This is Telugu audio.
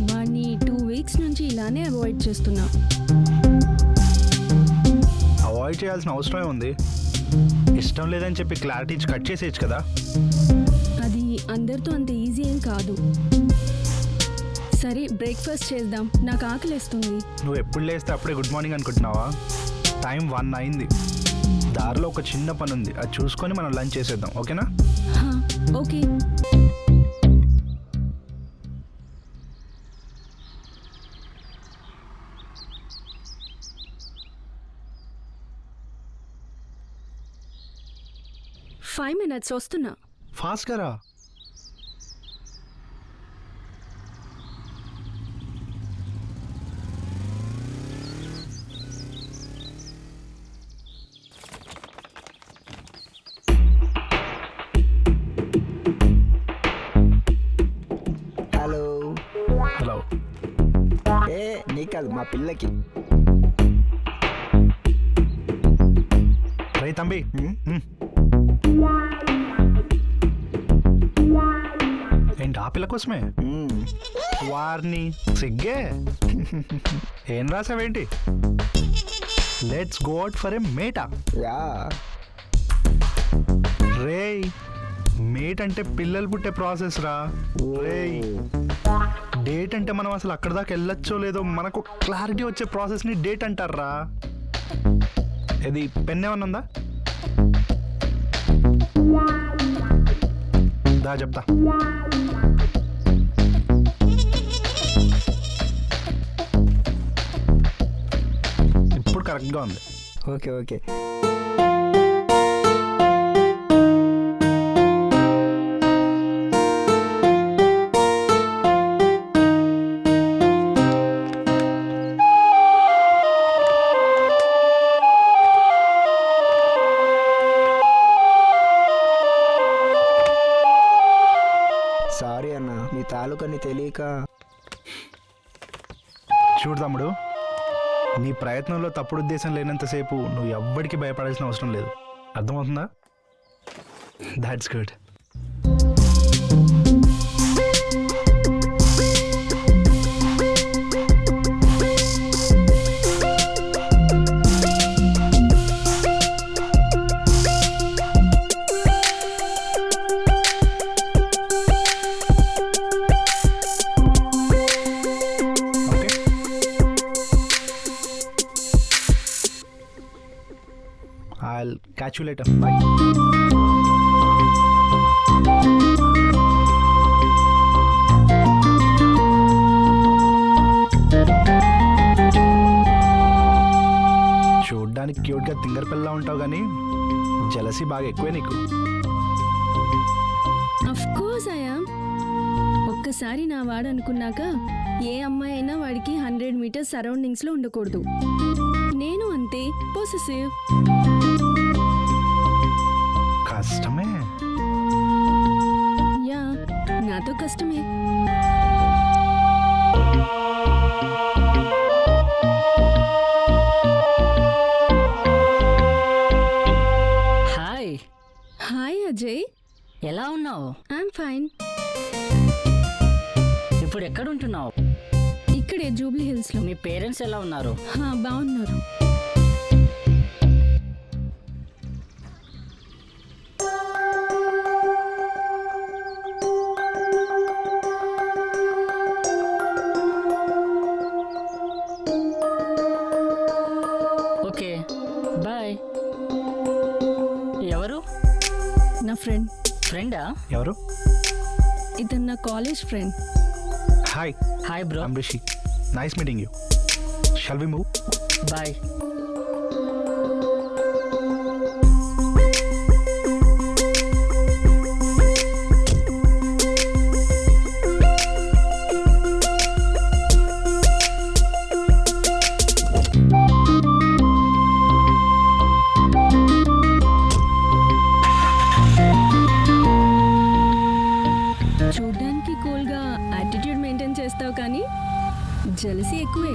వాడిని 2 వీక్స్ నుంచి ఇలానే అవాయిడ్ చేస్తున్నా. అవాయిడ్ చేయాల్సిన అవసరమే ఉంది. ఇష్టం లేదని చెప్పి క్లారిటీ ఇచ్చి కట్ చేసేయచ్చు కదా. అది అందరితో అంత ఈజీ ఏం కాదు. సరే బ్రేక్ఫాస్ట్ చేద్దాం, నాకు ఆకలిస్తుంది. నువ్వు ఎప్పుడు లేస్తే అప్పుడే గుడ్ మార్నింగ్ అనుకుంటున్నావా? టైం 1 అయింది. దారిలో ఒక చిన్న పని ఉంది, అది చూసుకొని మనం లంచ్ చేసేద్దాం, ఓకేనా? ఓకే. ఫైవ్ మినిట్స్ వస్తున్నా. ఫాస్ట్గా రా. హలో. హలో. నీ కాదు, మా పిల్లకి. రే తంబి, ఏంటి ఆ పిల్ల కోసమే? వారిని సిగ్గే. ఏం రాసావేంటి? Let's go out for a mate. Yeah. రే మేట్ అంటే పిల్లలు పుట్టే ప్రాసెస్ రా. రే డేట్ అంటే మనం అసలు అక్కడ దాకా వెళ్ళొచ్చో లేదో మనకు క్లారిటీ వచ్చే ప్రాసెస్ని డేట్ అంటారా. ఇది పెన్ ఏమన్నా ఉందా? దా చెప్తా. ఇప్పుడు కరెక్ట్గా ఉంది. Okay okay. సారీ అన్న, మీ తాలూకని తెలియక. చూడు తమ్ముడు, నీ ప్రయత్నంలో తప్పుడు ఉద్దేశం లేనంతసేపు నువ్వు ఎవ్వడికి భయపడాల్సిన అవసరం లేదు. అర్థమవుతుందా? That's good. I'll catch you later. Bye. చూడ్డానికి క్యూట్గా తింగర్ పిల్ల ఉంటావు కానీ జలసీ బాగా ఎక్కువే నీకు. Of course I am. ఒక్కసారి నా వాడు అనుకున్నాక ఏ అమ్మాయి అయినా వాడికి 100 మీటర్స్ సరౌండింగ్స్లో ఉండకూడదు. నేను అంతే, పొసెసివ్. కష్టమే. యా, నాతో కష్టమే. హాయ్. హాయ్ అజయ్, ఎలా ఉన్నావు? I'm fine. ఇప్పుడు ఎక్కడ ఉంటున్నావు? ఇక్కడే జూబ్లీ హిల్స్లో. మీ పేరెంట్స్ ఎలా ఉన్నారు? బాగున్నారు. Okay bye. ఎవరు? నా ఫ్రెండ్. ఫ్రెండా? ఎవరు? ఇతను నా college friend. Hi. Hi bro. I'm Rishi. Nice meeting you. Shall we move? Bye. చూడ్డానికి కూల్గా యాటిట్యూడ్ మెయింటైన్ చేస్తావు కానీ జలసీ ఎక్కువే.